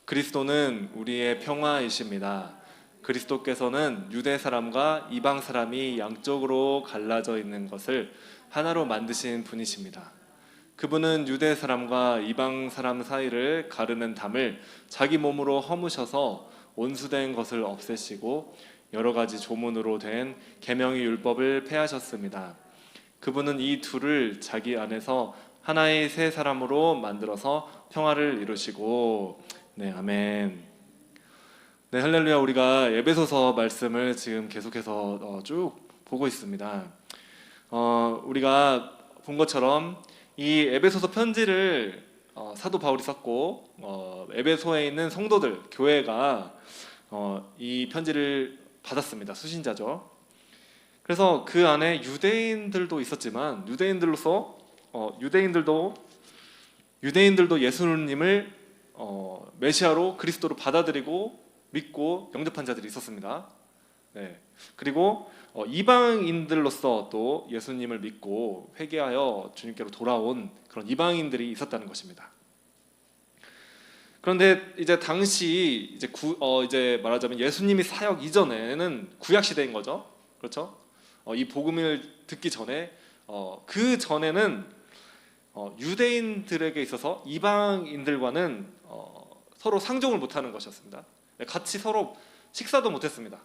그리스도는 우리의 평화이십니다. 그리스도께서는 유대 사람과 이방 사람이 양쪽으로 갈라져 있는 것을 하나로 만드신 분이십니다. 그분은 유대 사람과 이방 사람 사이를 가르는 담을 자기 몸으로 허무셔서 원수된 것을 없애시고 여러 가지 조문으로 된 계명의 율법을 폐하셨습니다. 그분은 이 둘을 자기 안에서 하나의 새 사람으로 만들어서 평화를 이루시고, 네, 아멘. 네, 할렐루야. 우리가 에베소서 말씀을 지금 계속해서 쭉 보고 있습니다. 우리가 본 것처럼 이 에베소서 편지를 사도 바울이 썼고, 에베소에 있는 성도들, 교회가 이 편지를 받았습니다. 수신자죠. 그래서 그 안에 유대인들도 있었지만 유대인들도 예수님을 메시아로 그리스도로 받아들이고 믿고 영접한 자들이 있었습니다. 네. 그리고 이방인들로서 또 예수님을 믿고 회개하여 주님께로 돌아온 그런 이방인들이 있었다는 것입니다. 그런데 이제 당시 이제 말하자면 예수님이 사역 이전에는 구약 시대인 거죠. 그렇죠? 이 복음을 듣기 전에 그 전에는 유대인들에게 있어서 이방인들과는 서로 상종을 못하는 것이었습니다. 같이 서로 식사도 못했습니다.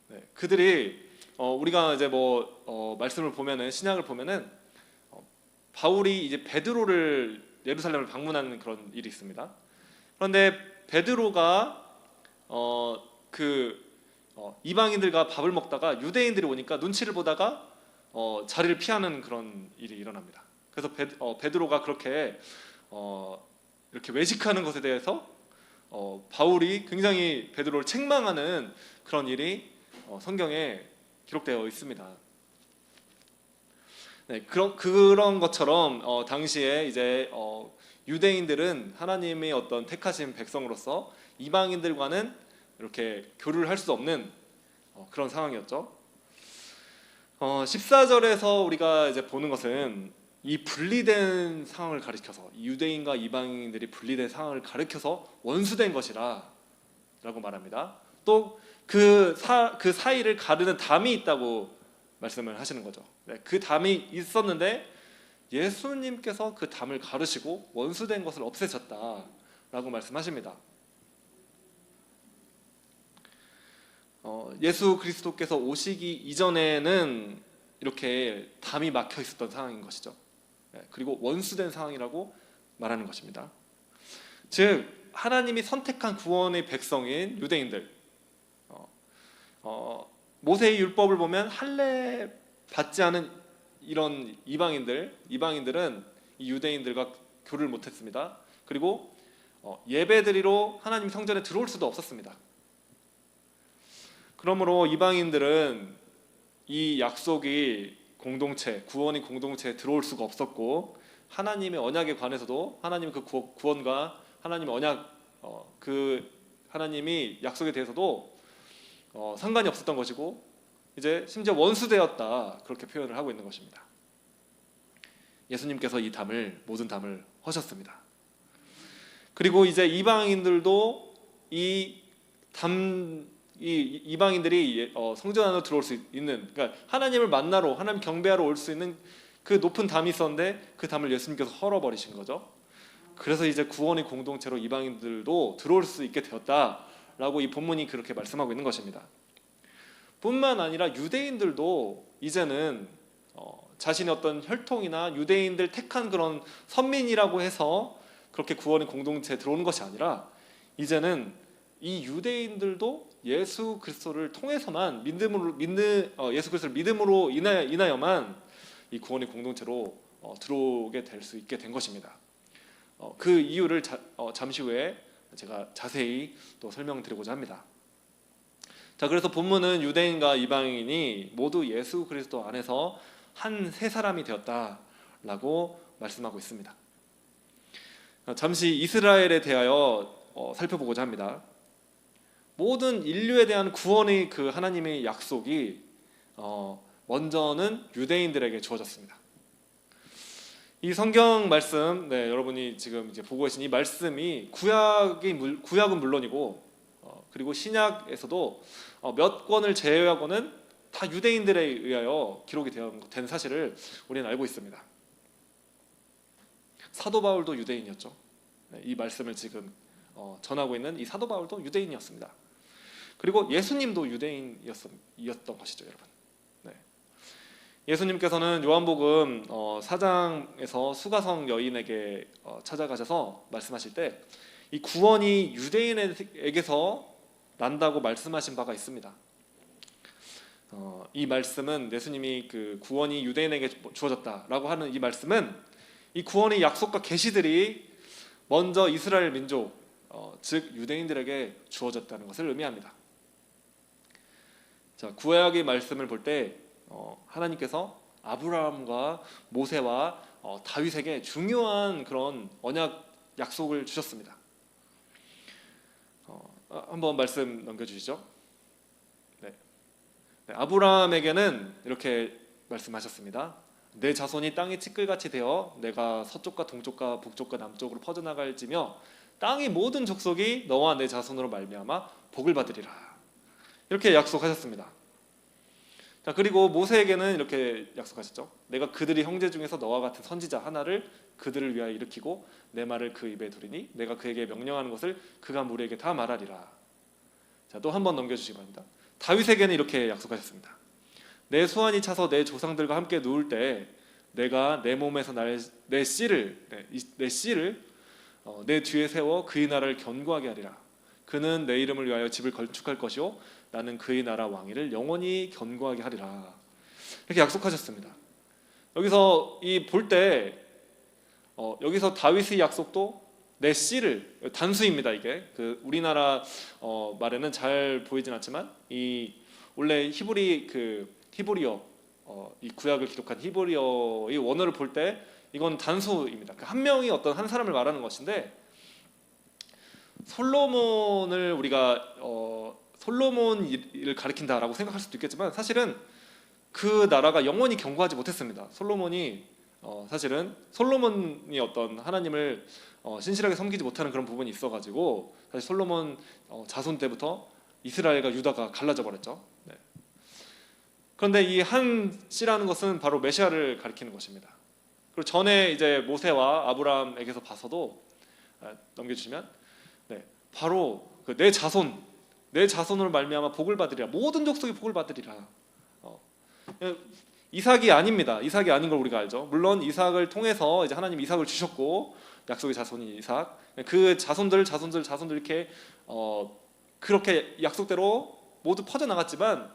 네, 그들이 우리가 이제 말씀을 보면은 신약을 보면은 바울이 이제 베드로를 예루살렘을 방문하는 그런 일이 있습니다. 그런데 베드로가 이방인들과 밥을 먹다가 유대인들이 오니까 눈치를 보다가 자리를 피하는 그런 일이 일어납니다. 그래서 베드로가 그렇게 이렇게 외식하는 것에 대해서 바울이 굉장히 베드로를 책망하는 그런 일이 성경에 기록되어 있습니다. 네, 그런 것처럼 당시에 이제 유대인들은 하나님의 어떤 택하신 백성으로서 이방인들과는 이렇게 교류를 할 수 없는 그런 상황이었죠. 14절에서 우리가 이제 보는 것은 이 분리된 상황을 가리켜서 유대인과 이방인들이 분리된 상황을 가리켜서 원수된 것이라 라고 말합니다. 또 그 사이를 가르는 담이 있다고 말씀을 하시는 거죠. 네, 그 담이 있었는데 예수님께서 그 담을 가르시고 원수된 것을 없애셨다라고 말씀하십니다. 예수 그리스도께서 오시기 이전에는 이렇게 담이 막혀 있었던 상황인 것이죠. 그리고 원수된 상황이라고 말하는 것입니다. 즉 하나님이 선택한 구원의 백성인 유대인들, 모세의 율법을 보면 할례 받지 않은 이런 이방인들은 이 유대인들과 교류를 못했습니다. 그리고 예배드리러 하나님 성전에 들어올 수도 없었습니다. 그러므로 이방인들은 이 약속이 구원이 공동체에 들어올 수가 없었고, 하나님의 언약에 관해서도 하나님의 그 구원과 하나님의 언약, 하나님이 약속에 대해서도 상관이 없었던 것이고, 이제 심지어 원수되었다, 그렇게 표현을 하고 있는 것입니다. 예수님께서 모든 담을 허셨습니다. 그리고 이제 이방인들도 이방인들이 성전 안으로 들어올 수 있는, 그러니까 하나님을 만나러, 하나님 경배하러 올 수 있는 그 높은 담이 있었는데 그 담을 예수님께서 헐어버리신 거죠. 그래서 이제 구원의 공동체로 이방인들도 들어올 수 있게 되었다라고 이 본문이 그렇게 말씀하고 있는 것입니다. 뿐만 아니라 유대인들도 이제는 자신의 어떤 혈통이나 유대인들 택한 그런 선민이라고 해서 그렇게 구원의 공동체에 들어오는 것이 아니라, 이제는 이 유대인들도 예수 그리스도를 통해서만 예수 그리스도를 믿음으로 인하여만 이 구원의 공동체로 들어오게 될 수 있게 된 것입니다. 그 이유를 잠시 후에 제가 자세히 또 설명드리고자 합니다. 자, 그래서 본문은 유대인과 이방인이 모두 예수 그리스도 안에서 한 새 사람이 되었다라고 말씀하고 있습니다. 잠시 이스라엘에 대하여 살펴보고자 합니다. 모든 인류에 대한 구원의 그 하나님의 약속이 먼저는 유대인들에게 주어졌습니다. 이 성경 말씀, 여러분이 지금 이제 보고 계신 이 말씀이 구약은 물론이고, 그리고 신약에서도 몇 권을 제외하고는 다 유대인들에 의하여 기록이 된 사실을 우리는 알고 있습니다. 사도 바울도 유대인이었죠. 이 말씀을 지금 전하고 있는 이 사도 바울도 유대인이었습니다. 그리고 예수님도 유대인이었던 것이죠, 여러분. 예수님께서는 요한복음 4장에서 수가성 여인에게 찾아가셔서 말씀하실 때 이 구원이 유대인에게서 난다고 말씀하신 바가 있습니다. 이 말씀은 예수님이 그 구원이 유대인에게 주어졌다라고 하는 이 말씀은 이 구원의 약속과 계시들이 먼저 이스라엘 민족, 즉 유대인들에게 주어졌다는 것을 의미합니다. 자, 구약의 말씀을 볼 때 하나님께서 아브라함과 모세와 다윗에게 중요한 그런 언약 약속을 주셨습니다. 한번 말씀 넘겨주시죠. 아브라함에게는 이렇게 말씀하셨습니다. 내 자손이 땅의 티끌같이 되어 내가 서쪽과 동쪽과 북쪽과 남쪽으로 퍼져나갈지며 땅의 모든 족속이 너와 내 자손으로 말미암아 복을 받으리라. 이렇게 약속하셨습니다. 자, 그리고 모세에게는 이렇게 약속하셨죠. 내가 그들의 형제 중에서 너와 같은 선지자 하나를 그들을 위하여 일으키고 내 말을 그 입에 두리니 내가 그에게 명령하는 것을 그가 무리에게 다 말하리라. 자, 또 한 번 넘겨주시기 바랍니다. 다윗에게는 이렇게 약속하셨습니다. 내 수완이 차서 내 조상들과 함께 누울 때 내가 내 몸에서 내 씨를 내 뒤에 세워 그의 나라를 견고하게 하리라. 그는 내 이름을 위하여 집을 건축할 것이요 나는 그의 나라 왕위를 영원히 견고하게 하리라. 이렇게 약속하셨습니다. 여기서 볼 때 여기서 다윗의 약속도 내 씨를, 단수입니다. 이게 우리나라 말에는 잘 보이진 않지만 원래 히브리어 이 구약을 기록한 히브리어의 원어를 볼 때 이건 단수입니다. 한 명이 어떤 한 사람을 말하는 것인데 솔로몬을 우리가 솔로몬을 가리킨다라고 생각할 수도 있겠지만 사실은 그 나라가 영원히 견고하지 못했습니다. 사실은 솔로몬이 어떤 하나님을 신실하게 섬기지 못하는 그런 부분이 있어가지고 사실 솔로몬 자손 때부터 이스라엘과 유다가 갈라져 버렸죠. 그런데 이 한 씨라는 것은 바로 메시아를 가리키는 것입니다. 그리고 전에 이제 모세와 아브라함에게서 봐서도 넘겨주시면 바로 내 자손으로 말미암아 복을 받으리라. 모든 족속이 복을 받으리라. 이삭이 아닙니다. 이삭이 아닌 걸 우리가 알죠. 물론 이삭을 통해서 이제 하나님 이삭을 주셨고 약속의 자손이 이삭. 그 자손들 이렇게 그렇게 약속대로 모두 퍼져 나갔지만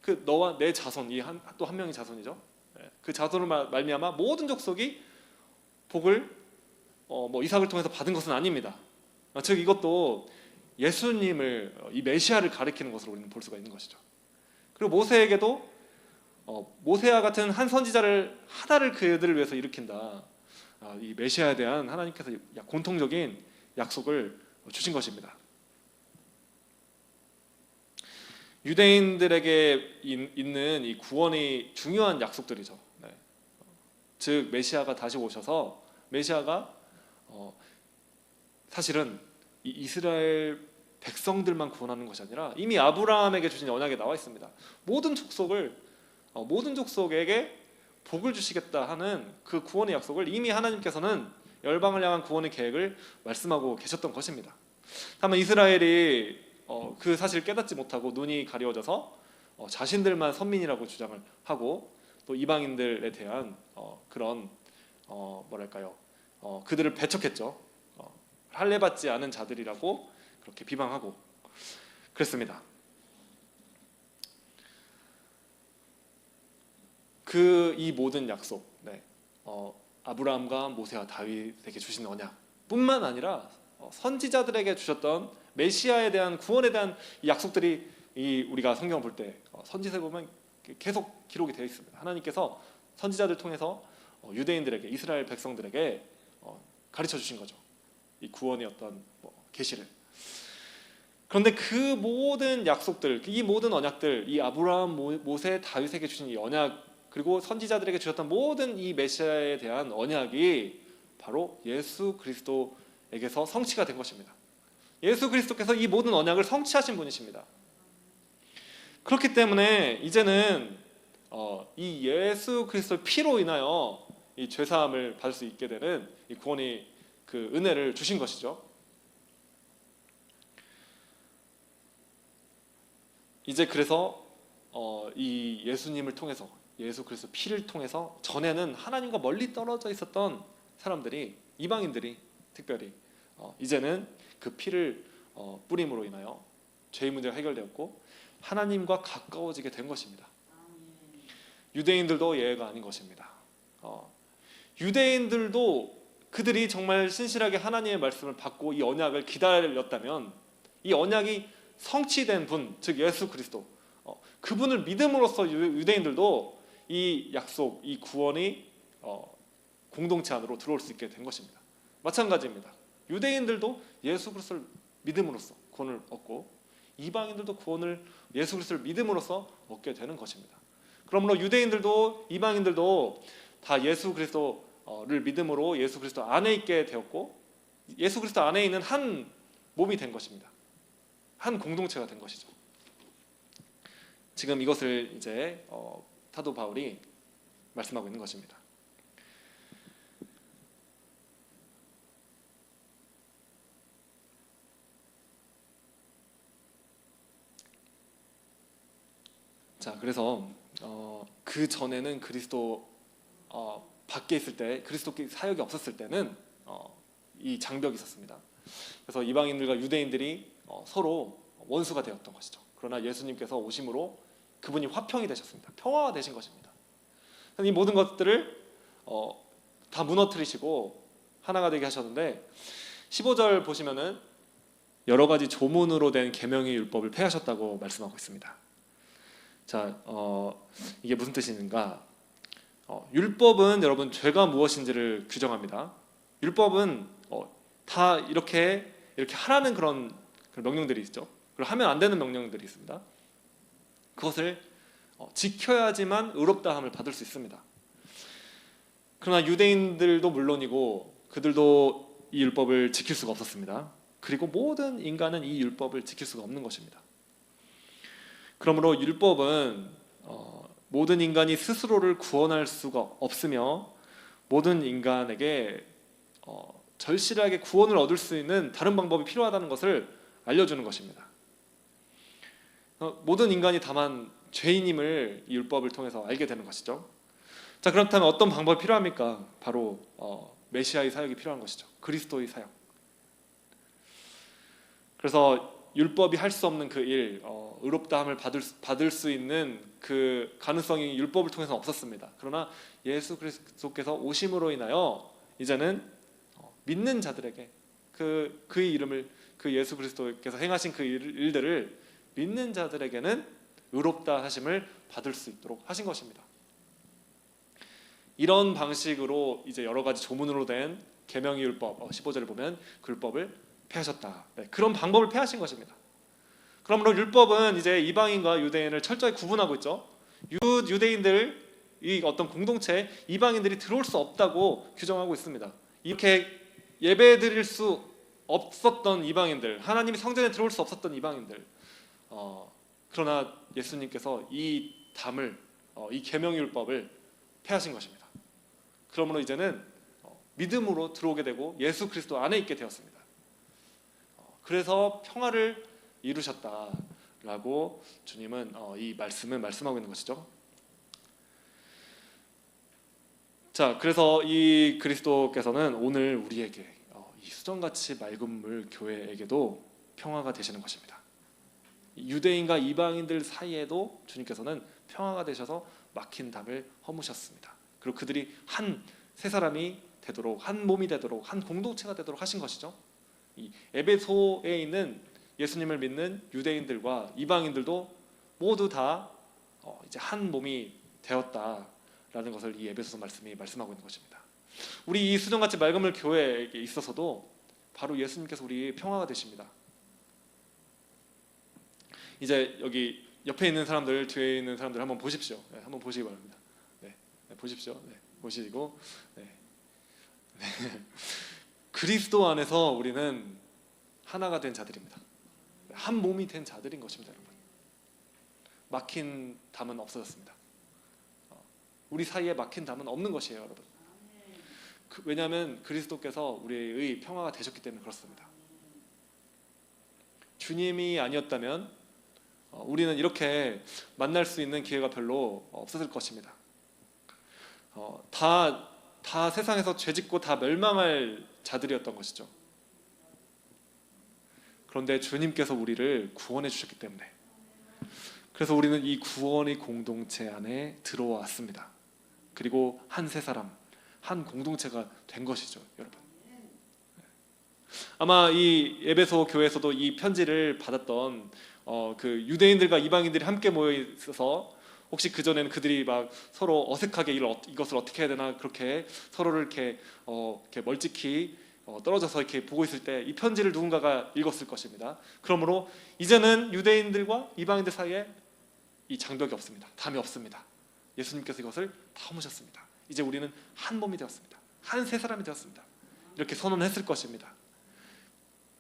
그 너와 내 자손 또 한 명의 자손이죠. 그 자손을 말미암아 모든 족속이 복을 이삭을 통해서 받은 것은 아닙니다. 즉 이것도 예수님을 이 메시아를 가리키는 것으로 우리는 볼 수가 있는 것이죠. 그리고 모세에게도 모세와 같은 한 선지자를 하나를 그들을 위해서 일으킨다. 이 메시아에 대한 하나님께서 공통적인 약속을 주신 것입니다. 유대인들에게 있는 이 구원의 중요한 약속들이죠. 즉 메시아가 다시 오셔서 메시아가 사실은 이 이스라엘 백성들만 구원하는 것이 아니라 이미 아브라함에게 주신 언약에 나와 있습니다. 모든 족속에게 복을 주시겠다 하는 그 구원의 약속을 이미 하나님께서는 열방을 향한 구원의 계획을 말씀하고 계셨던 것입니다. 다만 이스라엘이 그 사실을 깨닫지 못하고 눈이 가려워져서 자신들만 선민이라고 주장을 하고 또 이방인들에 대한 그런 그들을 배척했죠. 할례받지 않은 자들이라고 그렇게 비방하고 그랬습니다. 이 모든 약속, 아브라함과 모세와 다윗에게 주신 언약뿐만 아니라 선지자들에게 주셨던 메시아에 대한 구원에 대한 이 약속들이 우리가 성경을 볼 때 선지서에 보면 계속 기록이 되어 있습니다. 하나님께서 선지자들 통해서 유대인들에게 이스라엘 백성들에게 가르쳐 주신 거죠. 이 구원의 어떤 계시를. 그런데 그 모든 약속들, 이 모든 언약들, 이 아브라함, 모세, 다윗에게 주신 이 언약을 그리고 선지자들에게 주셨던 모든 이 메시아에 대한 언약이 바로 예수 그리스도에게서 성취가 된 것입니다. 예수 그리스도께서 이 모든 언약을 성취하신 분이십니다. 그렇기 때문에 이제는 이 예수 그리스도의 피로 인하여 이 죄사함을 받을 수 있게 되는 이 구원의 그 은혜를 주신 것이죠. 이제 그래서 이 예수님을 통해서, 예수 그리스도 피를 통해서 전에는 하나님과 멀리 떨어져 있었던 사람들이, 이방인들이 특별히 이제는 그 피를 뿌림으로 인하여 죄의 문제가 해결되었고 하나님과 가까워지게 된 것입니다. 유대인들도 예외가 아닌 것입니다. 유대인들도 그들이 정말 신실하게 하나님의 말씀을 받고 이 언약을 기다렸다면 이 언약이 성취된 분, 즉 예수 그리스도, 그분을 믿음으로써 유대인들도 이 약속, 이 구원이 공동체 안으로 들어올 수 있게 된 것입니다. 마찬가지입니다. 유대인들도 예수 그리스도를 믿음으로써 구원을 얻고 이방인들도 구원을 예수 그리스도를 믿음으로써 얻게 되는 것입니다. 그러므로 유대인들도 이방인들도 다 예수 그리스도를 믿음으로 예수 그리스도 안에 있게 되었고 예수 그리스도 안에 있는 한 몸이 된 것입니다. 한 공동체가 된 것이죠. 지금 이것을 이제 사도 바울이 말씀하고 있는 것입니다. 자, 그래서 그 전에는 그리스도 밖에 있을 때, 그리스도 사역이 없었을 때는 이 장벽이 있었습니다. 그래서 이방인들과 유대인들이 서로 원수가 되었던 것이죠. 그러나 예수님께서 오심으로 그분이 화평이 되셨습니다. 평화가 되신 것입니다. 이 모든 것들을 다 무너뜨리시고 하나가 되게 하셨는데 15절 보시면은 여러 가지 조문으로 된 계명의 율법을 폐하셨다고 말씀하고 있습니다. 자, 이게 무슨 뜻인가? 율법은 여러분 죄가 무엇인지를 규정합니다. 율법은 다 이렇게 하라는 그런 명령들이 있죠. 그리고 하면 안 되는 명령들이 있습니다. 그것을 지켜야지만 의롭다함을 받을 수 있습니다. 그러나 유대인들도 물론이고 그들도 이 율법을 지킬 수가 없었습니다. 그리고 모든 인간은 이 율법을 지킬 수가 없는 것입니다. 그러므로 율법은 모든 인간이 스스로를 구원할 수가 없으며 모든 인간에게 절실하게 구원을 얻을 수 있는 다른 방법이 필요하다는 것을 알려주는 것입니다. 모든 인간이 다만 죄인임을 이 율법을 통해서 알게 되는 것이죠. 자, 그렇다면 어떤 방법이 필요합니까? 바로 메시아의 사역이 필요한 것이죠. 그리스도의 사역. 그래서 율법이 할 수 없는 그 일, 의롭다함을 받을 수 있는 그 가능성이 율법을 통해서 없었습니다. 그러나 예수 그리스도께서 오심으로 인하여 이제는 믿는 자들에게 그의 이름을, 그 예수 그리스도께서 행하신 그 일들을 믿는 자들에게는 의롭다 하심을 받을 수 있도록 하신 것입니다. 이런 방식으로 이제 여러 가지 조문으로 된 계명의 율법 15절을 보면 그 율법을 폐하셨다. 네, 그런 방법을 폐하신 것입니다. 그러므로 율법은 이제 이방인과 유대인을 철저히 구분하고 있죠. 유대인들 이 어떤 공동체에 이방인들이 들어올 수 없다고 규정하고 있습니다. 이렇게 예배드릴 수 없었던 이방인들, 하나님이 성전에 들어올 수 없었던 이방인들, 그러나 예수님께서 이 담을, 이 계명율법을 폐하신 것입니다. 그러므로 이제는 믿음으로 들어오게 되고 예수 그리스도 안에 있게 되었습니다. 그래서 평화를 이루셨다라고 주님은 이 말씀을 말씀하고 있는 것이죠. 자, 그래서 이 그리스도께서는 오늘 우리에게 이 수정같이 맑은 물 교회에게도 평화가 되시는 것입니다. 유대인과 이방인들 사이에도 주님께서는 평화가 되셔서 막힌 담을 허무셨습니다. 그리고 그들이 한 세 사람이 되도록, 한 몸이 되도록, 한 공동체가 되도록 하신 것이죠. 이 에베소에 있는 예수님을 믿는 유대인들과 이방인들도 모두 다 이제 한 몸이 되었다라는 것을 이 에베소 말씀이 말씀하고 있는 것입니다. 우리 이 수정같이 맑은 물 교회에 있어서도 바로 예수님께서 우리 평화가 되십니다. 이제 여기 옆에 있는 사람들, 뒤에 있는 사람들 한번 보십시오. 네, 한번 보시기 바랍니다. 네. 네, 보십시오. 네, 보시고 네. 그리스도 안에서 우리는 하나가 된 자들입니다. 한 몸이 된 자들인 것입니다, 여러분. 막힌 담은 없어졌습니다. 우리 사이에 막힌 담은 없는 것이에요, 여러분. 왜냐하면 그리스도께서 우리의 평화가 되셨기 때문에 그렇습니다. 주님이 아니었다면 우리는 이렇게 만날 수 있는 기회가 별로 없었을 것입니다. 다 세상에서 죄짓고 다 멸망할 자들이었던 것이죠. 그런데 주님께서 우리를 구원해 주셨기 때문에, 그래서 우리는 이 구원의 공동체 안에 들어왔습니다. 그리고 한 세 사람, 한 공동체가 된 것이죠, 여러분. 아마 이 에베소 교회에서도 이 편지를 받았던 그 유대인들과 이방인들이 함께 모여 있어서, 혹시 그 전에는 그들이 막 서로 어색하게 이것을 어떻게 해야 되나 그렇게 서로를 이렇게 멀찍이 떨어져서 이렇게 보고 있을 때 이 편지를 누군가가 읽었을 것입니다. 그러므로 이제는 유대인들과 이방인들 사이에 이 장벽이 없습니다. 담이 없습니다. 예수님께서 이것을 다 허무셨습니다. 이제 우리는 한 몸이 되었습니다. 한 세 사람이 되었습니다. 이렇게 선언했을 것입니다.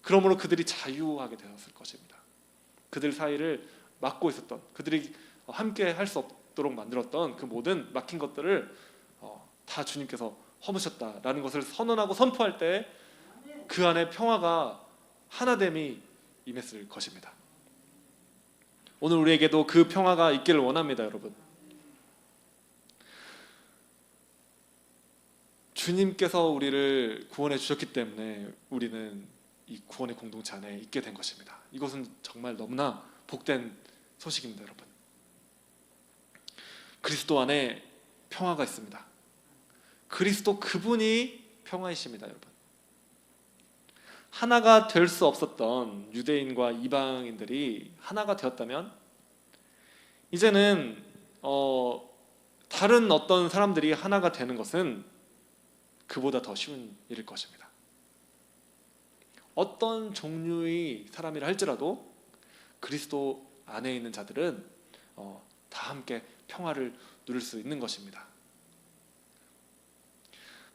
그러므로 그들이 자유하게 되었을 것입니다. 그들 사이를 막고 있었던, 그들이 함께 할 수 없도록 만들었던 그 모든 막힌 것들을 다 주님께서 허무셨다라는 것을 선언하고 선포할 때 그 안에 평화가 하나됨이 임했을 것입니다. 오늘 우리에게도 그 평화가 있기를 원합니다, 여러분. 주님께서 우리를 구원해 주셨기 때문에 우리는 이 구원의 공동체 안에 있게 된 것입니다. 이것은 정말 너무나 복된 소식입니다, 여러분. 그리스도 안에 평화가 있습니다. 그리스도 그분이 평화이십니다, 여러분. 하나가 될 수 없었던 유대인과 이방인들이 하나가 되었다면, 이제는 다른 어떤 사람들이 하나가 되는 것은 그보다 더 쉬운 일일 것입니다. 어떤 종류의 사람이라 할지라도 그리스도 안에 있는 자들은 다 함께 평화를 누릴 수 있는 것입니다.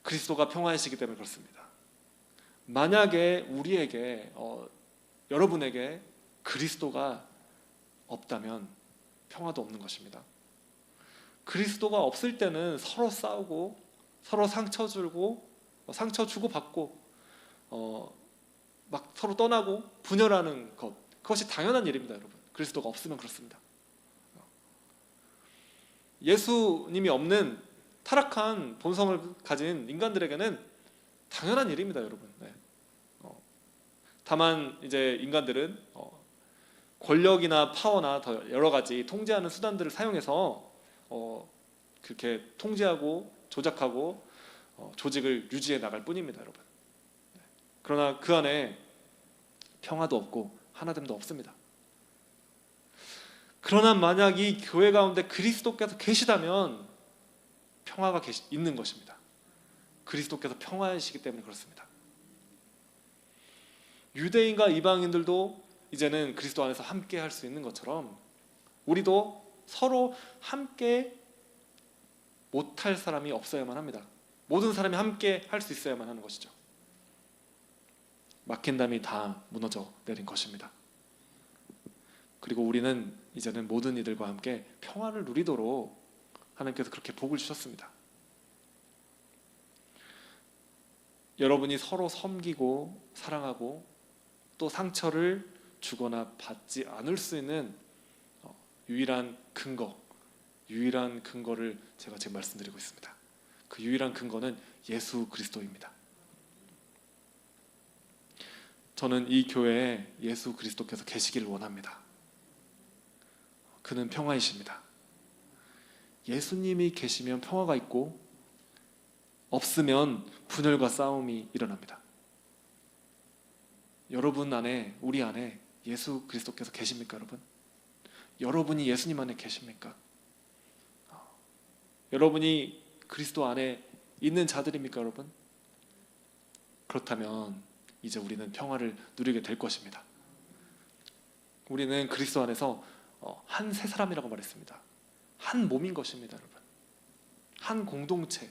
그리스도가 평화이시기 때문에 그렇습니다. 만약에 우리에게 여러분에게 그리스도가 없다면 평화도 없는 것입니다. 그리스도가 없을 때는 서로 싸우고 서로 상처 주고 상처 주고 받고 막 서로 떠나고 분열하는 것, 그것이 당연한 일입니다, 여러분. 그리스도가 없으면 그렇습니다. 예수님이 없는 타락한 본성을 가진 인간들에게는 당연한 일입니다, 여러분. 네. 다만 이제 인간들은 권력이나 파워나 더 여러 가지 통제하는 수단들을 사용해서 그렇게 통제하고 조작하고 조직을 유지해 나갈 뿐입니다, 여러분. 네. 그러나 그 안에 평화도 없고 하나됨도 없습니다. 그러나 만약 이 교회 가운데 그리스도께서 계시다면 평화가 있는 것입니다. 그리스도께서 평화이시기 때문에 그렇습니다. 유대인과 이방인들도 이제는 그리스도 안에서 함께 할 수 있는 것처럼 우리도 서로 함께 못할 사람이 없어야만 합니다. 모든 사람이 함께 할 수 있어야만 하는 것이죠. 막힌 담이 다 무너져 내린 것입니다. 그리고 우리는 이제는 모든 이들과 함께 평화를 누리도록 하나님께서 그렇게 복을 주셨습니다. 여러분이 서로 섬기고 사랑하고 또 상처를 주거나 받지 않을 수 있는 유일한 근거를 제가 지금 말씀드리고 있습니다. 그 유일한 근거는 예수 그리스도입니다. 저는 이 교회에 예수 그리스도께서 계시기를 원합니다. 그는 평화이십니다. 예수님이 계시면 평화가 있고 없으면 분열과 싸움이 일어납니다. 여러분 안에, 우리 안에 예수 그리스도께서 계십니까, 여러분? 여러분이 예수님 안에 계십니까? 여러분이 그리스도 안에 있는 자들입니까, 여러분? 그렇다면 이제 우리는 평화를 누리게 될 것입니다. 우리는 그리스도 안에서 한 세 사람이라고 말했습니다. 한 몸인 것입니다, 여러분. 한 공동체인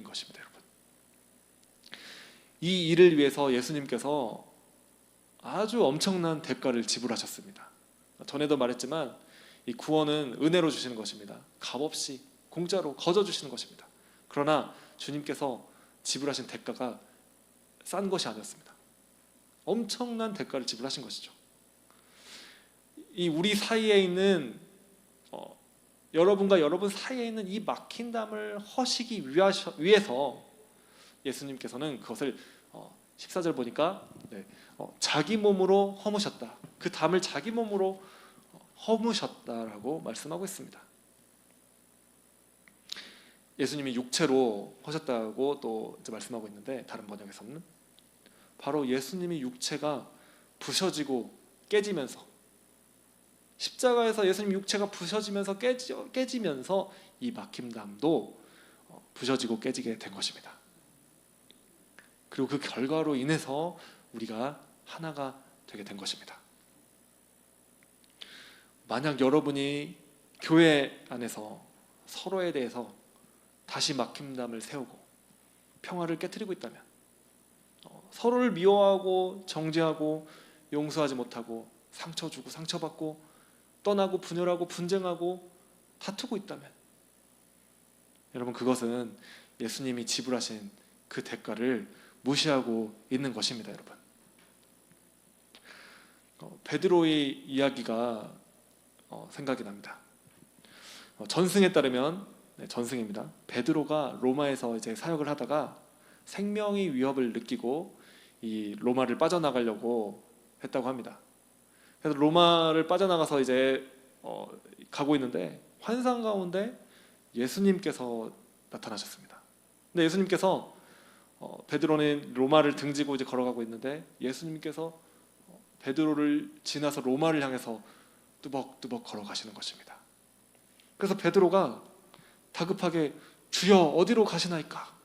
것입니다, 여러분. 이 일을 위해서 예수님께서 아주 엄청난 대가를 지불하셨습니다. 전에도 말했지만 이 구원은 은혜로 주시는 것입니다. 값없이 공짜로 거저 주시는 것입니다. 그러나 주님께서 지불하신 대가가 싼 것이 아니었습니다. 엄청난 대가를 지불하신 것이죠. 이 우리 사이에 있는 여러분과 여러분 사이에 있는 이 막힌 담을 허시기 위해서 예수님께서는 그것을 14절 보니까 자기 몸으로 허무셨다. 그 담을 자기 몸으로 허무셨다라고 말씀하고 있습니다. 예수님이 육체로 하셨다고 또 이제 말씀하고 있는데, 다른 번역에서는 바로 예수님이 육체가 부셔지고 깨지면서, 십자가에서 예수님 육체가 부셔지면서 깨지면서 이 막힘담도 부셔지고 깨지게 된 것입니다. 그리고 그 결과로 인해서 우리가 하나가 되게 된 것입니다. 만약 여러분이 교회 안에서 서로에 대해서 다시 막힘담을 세우고 평화를 깨트리고 있다면, 서로를 미워하고 정죄하고 용서하지 못하고 상처 주고 상처받고 떠나고 분열하고 분쟁하고 다투고 있다면, 여러분, 그것은 예수님이 지불하신 그 대가를 무시하고 있는 것입니다, 여러분. 베드로의 이야기가 생각이 납니다. 전승에 따르면, 전승입니다. 베드로가 로마에서 이제 사역을 하다가 생명의 위협을 느끼고 이 로마를 빠져나가려고 했다고 합니다. 그래서 로마를 빠져나가서 이제 가고 있는데 환상 가운데 예수님께서 나타나셨습니다. 근데 예수님께서 베드로는 로마를 등지고 이제 걸어가고 있는데 예수님께서 베드로를 지나서 로마를 향해서 뚜벅뚜벅 걸어가시는 것입니다. 그래서 베드로가 다급하게 주여 어디로 가시나이까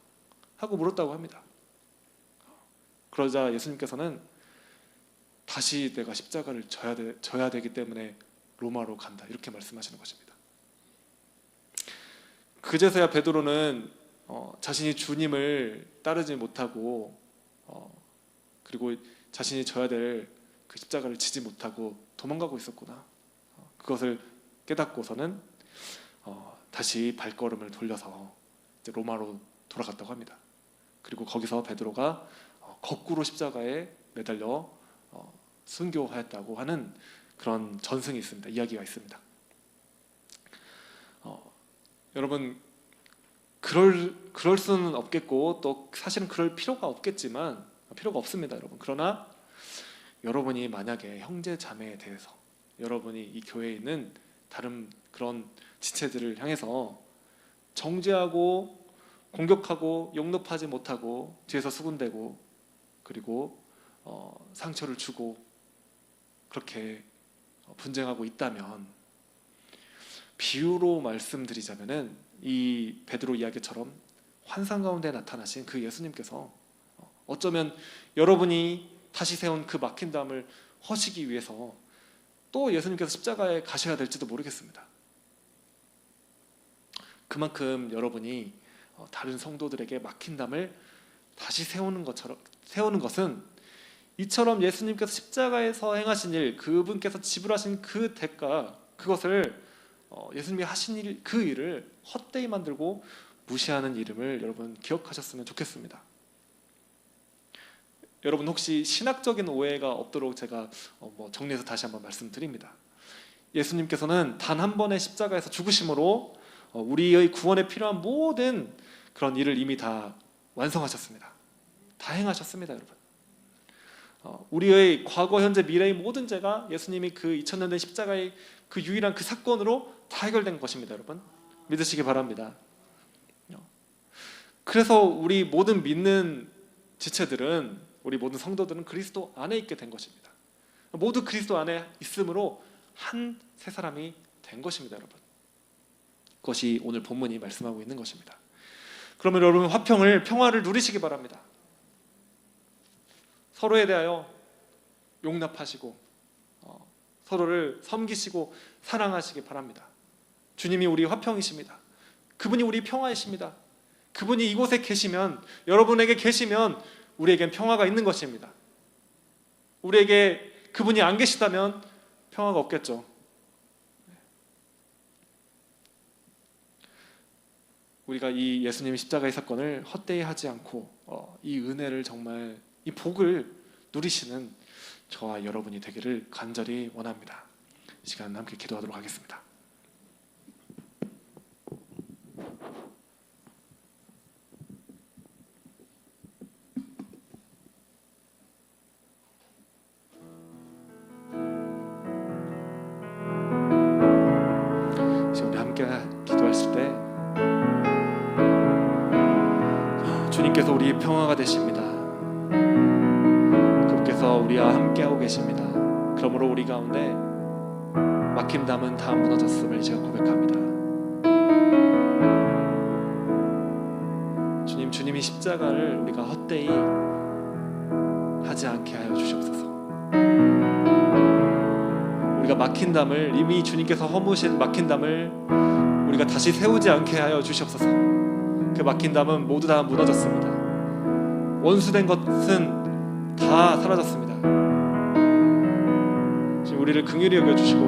하고 물었다고 합니다. 그러자 예수님께서는 다시 내가 십자가를 져야 되기 때문에 로마로 간다, 이렇게 말씀하시는 것입니다. 그제서야 베드로는 자신이 주님을 따르지 못하고 그리고 자신이 져야 될 그 십자가를 지지 못하고 도망가고 있었구나, 그것을 깨닫고서는 다시 발걸음을 돌려서 이제 로마로 돌아갔다고 합니다. 그리고 거기서 베드로가 거꾸로 십자가에 매달려 순교하였다고 하는 그런 전승이 있습니다. 이야기가 있습니다. 여러분, 그럴 수는 없겠고 또 사실은 그럴 필요가 없습니다, 여러분. 그러나 여러분이 만약에 형제 자매에 대해서, 여러분이 이 교회에 있는 다른 그런 지체들을 향해서 정죄하고 공격하고 용납하지 못하고 뒤에서 수군대고 그리고 상처를 주고 그렇게 분쟁하고 있다면, 비유로 말씀드리자면은 이 베드로 이야기처럼 환상 가운데 나타나신 그 예수님께서 어쩌면 여러분이 다시 세운 그 막힌 담을 허시기 위해서 또 예수님께서 십자가에 가셔야 될지도 모르겠습니다. 그만큼 여러분이 다른 성도들에게 막힌 담을 다시 세우는 것은 이처럼 예수님께서 십자가에서 행하신 일, 그분께서 지불하신 그 대가, 그것을 예수님이 하신 그 일을 헛되이 만들고 무시하는 일임을 여러분 기억하셨으면 좋겠습니다. 여러분, 혹시 신학적인 오해가 없도록 제가 정리해서 다시 한번 말씀드립니다. 예수님께서는 단 한 번의 십자가에서 죽으심으로 우리의 구원에 필요한 모든 그런 일을 이미 다 완성하셨습니다. 다 행하셨습니다, 여러분. 우리의 과거, 현재, 미래의 모든 죄가 예수님이 그 2000년 된 십자가의 그 유일한 그 사건으로 다 해결된 것입니다, 여러분. 믿으시기 바랍니다. 그래서 우리 모든 믿는 지체들은, 우리 모든 성도들은 그리스도 안에 있게 된 것입니다. 모두 그리스도 안에 있으므로 한 새 사람이 된 것입니다, 여러분. 그것이 오늘 본문이 말씀하고 있는 것입니다. 그러면 여러분, 평화를 누리시기 바랍니다. 서로에 대하여 용납하시고 서로를 섬기시고 사랑하시기 바랍니다. 주님이 우리 화평이십니다. 그분이 우리 평화이십니다. 그분이 이곳에 계시면, 여러분에게 계시면 우리에겐 평화가 있는 것입니다. 우리에게 그분이 안 계시다면 평화가 없겠죠. 우리가 이 예수님의 십자가의 사건을 헛되이 하지 않고 이 은혜를 정말, 이 복을 누리시는 저와 여러분이 되기를 간절히 원합니다. 이 시간 함께 기도하도록 하겠습니다. 우리 함께 기도하실 때 주님께서 우리 평화가 되십니다. 그분께서 우리와 함께하고 계십니다. 그러므로 우리 가운데 막힌 담은 다 무너졌음을 제가 고백합니다. 주님이 십자가를 우리가 헛되이 하지 않게 하여 주시옵소서. 우리가 막힌 담을, 이미 주님께서 허무신 막힌 담을 우리가 다시 세우지 않게 하여 주시옵소서. 그 막힌 담은 모두 다 무너졌습니다. 원수된 것은 다 사라졌습니다. 주님, 우리를 긍휼히 여겨주시고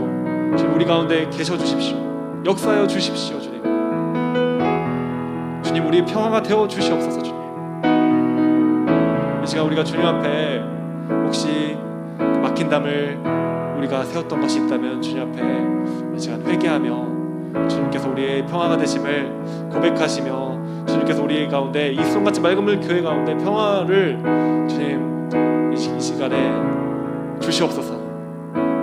주님, 우리 가운데 계셔 주십시오. 역사하여 주십시오. 주님, 우리 평화가 되어 주시옵소서. 주님, 이 시간 우리가 주님 앞에 혹시 막힌 담을 우리가 세웠던 것이 있다면 주님 앞에 이 시간 회개하며 주님께서 우리의 평화가 되심을 고백하시며 주님께서 우리 가운데 이 송같이 맑은 물 교회 가운데 평화를 주님 이 시간에 주시옵소서.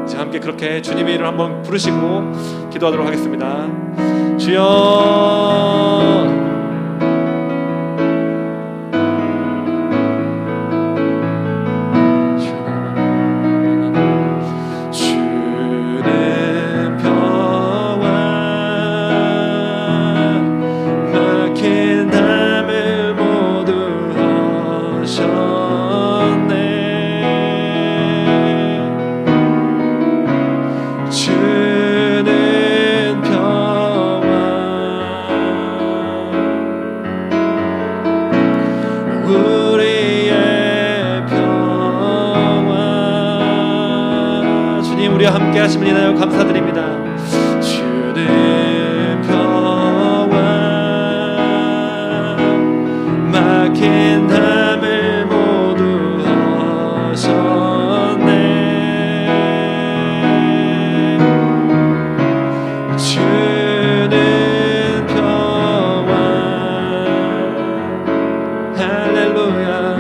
이제 함께 그렇게 주님의 이름을 한번 부르시고 기도하도록 하겠습니다. 주여, 우리와 함께 하심을 인하여 감사드립니다. 주는 평화, 막힌 담을 모두 하셨네. 주는 평화, 할렐루야.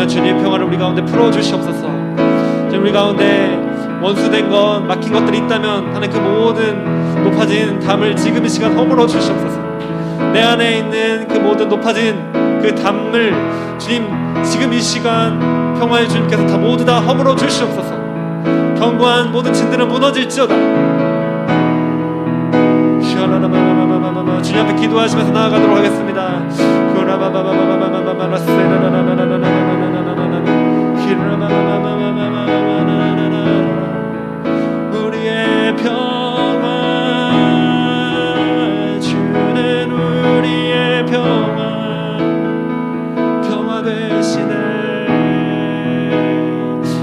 주님의 평화를 우리 가운데 풀어주시옵소서. 주님, 우리 가운데 원수된 것, 막힌 것들이 있다면 하나님 그 모든 높아진 담을 지금 이 시간 허물어 주시옵소서. 내 안에 있는 그 모든 높아진 그 담을 주님 지금 이 시간 평화의 주님께서 다 모두 다 허물어 주시옵소서. 견고한 모든 진들은 무너질지어다. 주님 앞에 기도하시면서 나아가도록 하겠습니다. 우리의 평화, 주는 우리의 평화 되시네.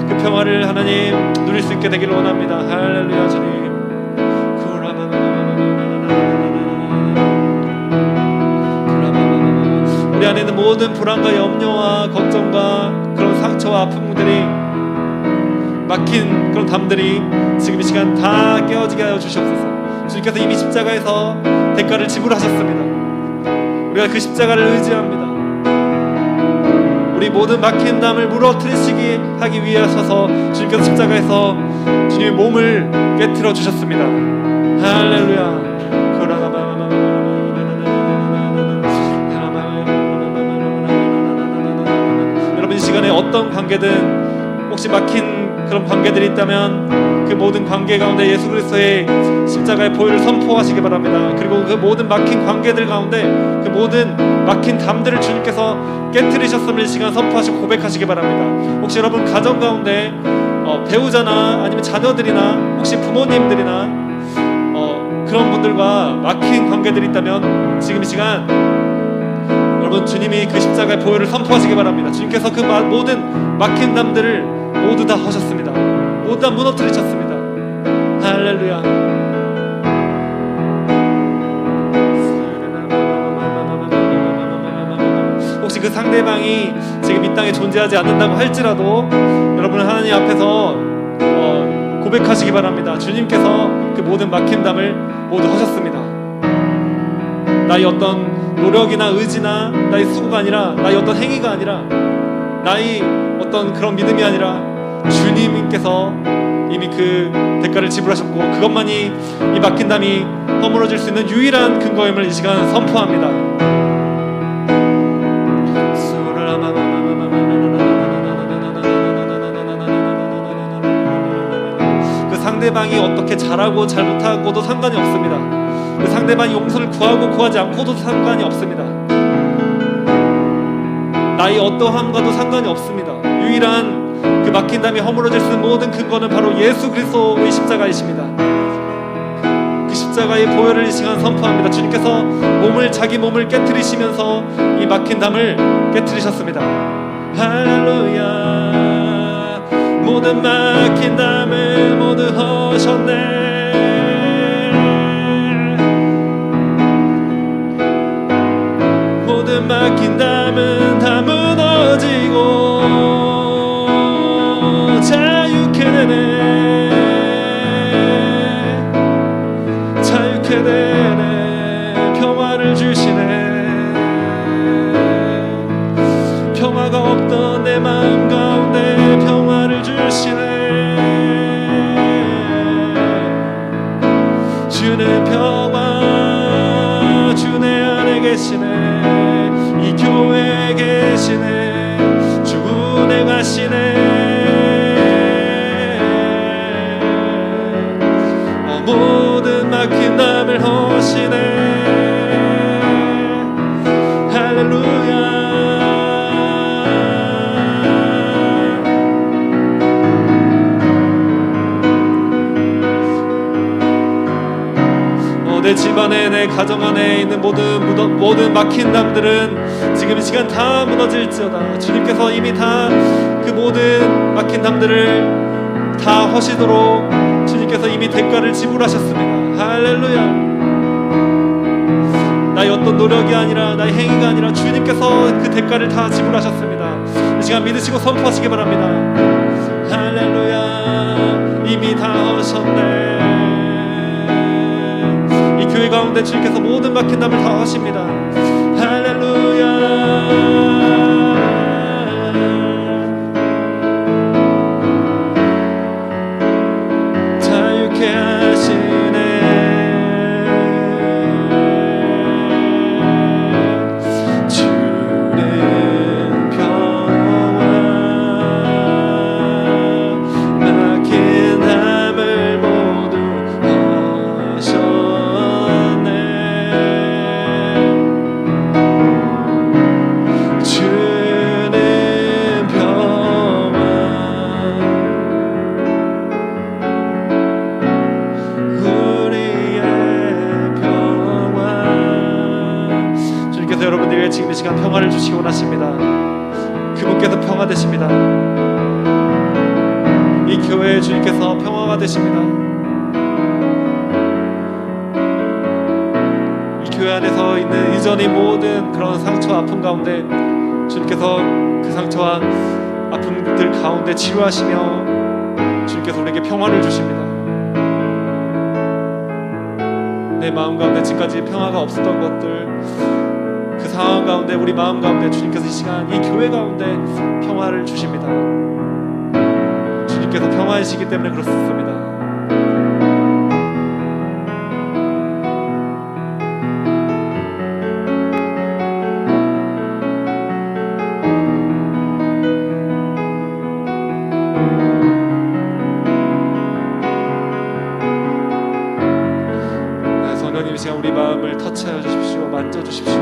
그 평화를 하나님 누릴 수 있게 되기를 원합니다. 할렐루야. 주님, 우리 안에 있는 모든 불안과 염려와 걱정과 그런 상처와 아픔들이, 막힌 그런 담들이 지금 이 시간 다 깨어지게 하여 주시옵소서. 주님께서 이미 십자가에서 대가를 지불하셨습니다. 우리가 그 십자가를 의지합니다. 우리 모든 막힌 담을 무너뜨리시기 하기 위하셔서 주님께서 십자가에서 주님의 몸을 깨트려 주셨습니다. 할렐루야. 여러분, 이 시간에 어떤 관계든 혹시 막힌 그런 관계들이 있다면 그 모든 관계 가운데 예수 그리스도의 십자가의 보혈을 선포하시기 바랍니다. 그리고 그 모든 막힌 관계들 가운데 그 모든 막힌 담들을 주님께서 깨트리셨음을 이 시간 선포하시고 고백하시기 바랍니다. 혹시 여러분 가정 가운데 배우자나 아니면 자녀들이나 혹시 부모님들이나 그런 분들과 막힌 관계들이 있다면 지금 이 시간 여러분 주님이 그 십자가의 보혈을 선포하시기 바랍니다. 주님께서 그 모든 막힌 담들을 모두 다 하셨습니다. 모두 다 무너뜨리셨습니다. 할렐루야. 혹시 그 상대방이 지금 이 땅에 존재하지 않는다고 할지라도 여러분은 하나님 앞에서 고백하시기 바랍니다. 주님께서 그 모든 막힌 담을 모두 하셨습니다. 나의 어떤 노력이나 의지나 나의 수고가 아니라, 나의 어떤 행위가 아니라, 나의 어떤 그런 믿음이 아니라 주님께서 이미 그 대가를 지불하셨고 그것만이 이 막힌 담이 허물어질 수 있는 유일한 근거임을 이 시간 선포합니다. 그 상대방이 어떻게 잘하고 잘못하고도 상관이 없습니다. 그 상대방이 용서를 구하고 구하지 않고도 상관이 없습니다. 나의 어떠함과도 상관이 없습니다. 유일한 그 막힌 담이 허물어질 수 있는 모든 근거는 바로 예수 그리스도의 십자가이십니다. 그 십자가의 보혈을 이 시간 선포합니다. 주님께서 자기 몸을 깨트리시면서 이 막힌 담을 깨트리셨습니다. 할렐루야. 모든 막힌 담을 모두 하셨네. 모든 막힌 담은 다 무너지고 자유케 되네. 평화를 주시네. 평화가 없던 내 마음 가운데 평화를 주시네. 주는 평화, 주 내 안에 계시네. 이 교회에 계시네. 주 내 가시네. 모든 막힌 담을 허시네. 할렐루야. 내 집안에, 내 가정 안에 있는 모든 막힌 담들은 지금 이 시간 다 무너질지어다. 주님께서 이미 다 그 모든 막힌 담들을 다 허시도록 주님께서 이미 대가를 지불하셨습니다. 할렐루야. 나의 어떤 노력이 아니라, 나의 행위가 아니라 주님께서 그 대가를 다 지불하셨습니다. 이 시간 믿으시고 선포하시기 바랍니다. 할렐루야. 이미 다 하셨네. 이 교회 가운데 주님께서 모든 막힌 담을 다 하십니다. 할렐루야. 지금 이 시간 평화를 주시기 원하십니다. 그분께서 평화 되십니다. 이 교회에 주님께서 평화가 되십니다. 이 교회 안에서 있는 이전의 모든 그런 상처와 아픔 가운데 주님께서 그 상처와 아픔들 가운데 치유하시며 주님께서 우리에게 평화를 주십니다. 내 마음 가운데 지금까지 평화가 없었던 것들, 그 상황 가운데, 우리 마음 가운데 주님께서 이 시간 이 교회 가운데 평화를 주십니다. 주님께서 평화이시기 때문에 그렇습니다. 성령님 이 시간 우리 마음을 터치하여 주십시오. 만져 주십시오.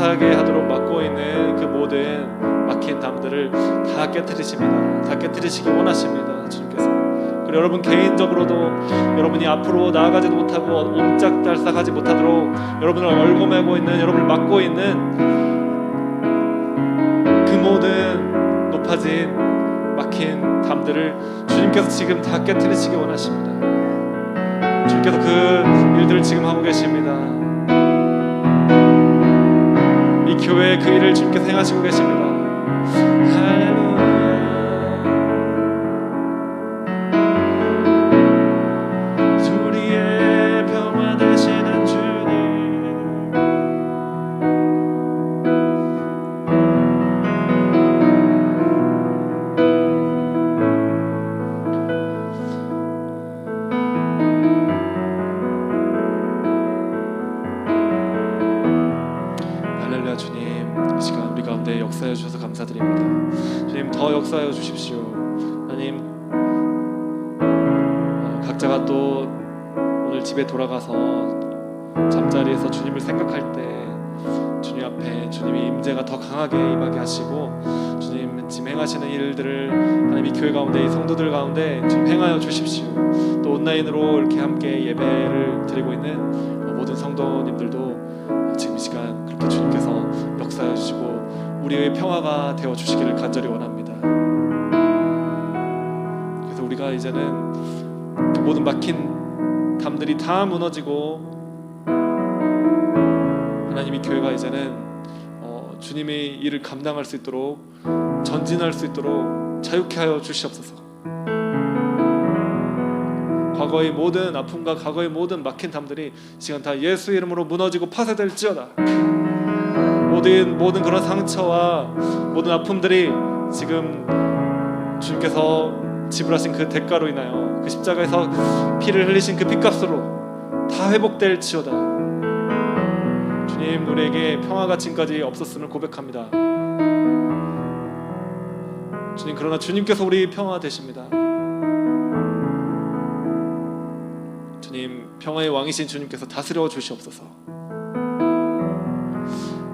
못하게 하도록 막고 있는 그 모든 막힌 담들을 다 깨트리십니다. 다 깨트리시기 원하십니다. 주님께서. 그리고 여러분 개인적으로도 여러분이 앞으로 나아가지도 못하고 옴짝달싹하지 못하도록 여러분을 얽어매고 있는, 여러분을 막고 있는 그 모든 높아진 막힌 담들을 주님께서 지금 다 깨트리시기 원하십니다. 주님께서 그 일들을 지금 하고 계십니다. 이 교회의 그 일을 주님께서 행하시고 계십니다. 할렐루야. 우리의 평화 되시는 주님, 할렐루야. 주님, 이 시간 우리 가운데 역사해 주셔서 감사드립니다. 주님, 더 역사해 주십시오. 하나님, 각자가 또 오늘 집에 돌아가서 잠자리에서 주님을 생각할 때 주님 앞에 주님의 임재가 더 강하게 임하게 하시고, 주님 지금 행하시는 일들을 하나님 이 교회 가운데, 이 성도들 가운데 지금 행하여 주십시오. 또 온라인으로 이렇게 함께 예배를 드리고 있는 모든 성도님들도 지금 이 시간 그렇게 주님께서 역사해 주시고 우리의 평화가 되어 주시기를 간절히 원합니다. 그래서 우리가 이제는 그 모든 막힌 담들이 다 무너지고 하나님의 교회가 이제는 주님의 일을 감당할 수 있도록, 전진할 수 있도록 자유케 하여 주시옵소서. 과거의 모든 아픔과 과거의 모든 막힌 담들이 지금 다 예수의 이름으로 무너지고 파쇄될지어다. 모든 그런 상처와 모든 아픔들이 지금 주님께서 지불하신 그 대가로 인하여, 그 십자가에서 피를 흘리신 그 핏값으로 다 회복될지어다. 주님, 우리에게 평화가 지금까지 없었음을 고백합니다. 주님, 그러나 주님께서 우리 평화 되십니다. 주님, 평화의 왕이신 주님께서 다스려 주시옵소서.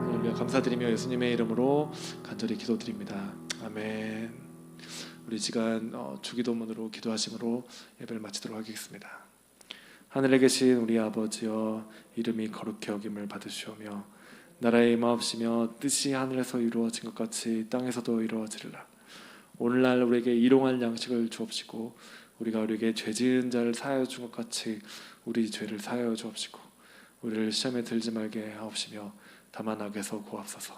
할렐루야. 감사드리며 예수님의 이름으로 간절히 기도드립니다. 아멘. 우리 시간 주기도문으로 기도하심으로 예배를 마치도록 하겠습니다. 하늘에 계신 우리 아버지여, 이름이 거룩히 여김을 받으시오며 나라의 임하옵시며 뜻이 하늘에서 이루어진 것 같이 땅에서도 이루어지리라. 오늘날 우리에게 일용할 양식을 주옵시고 우리가 우리에게 죄 지은 자를 사하여 준 것 같이 우리 죄를 사하여 주옵시고 우리를 시험에 들지 말게 하옵시며 다만 악에서 구하옵소서.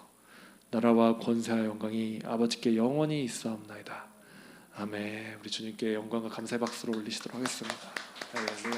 나라와 권세와 영광이 아버지께 영원히 있사옵나이다. 아멘. 우리 주님께 영광과 감사의 박수로 올리시도록 하겠습니다. 할렐루야.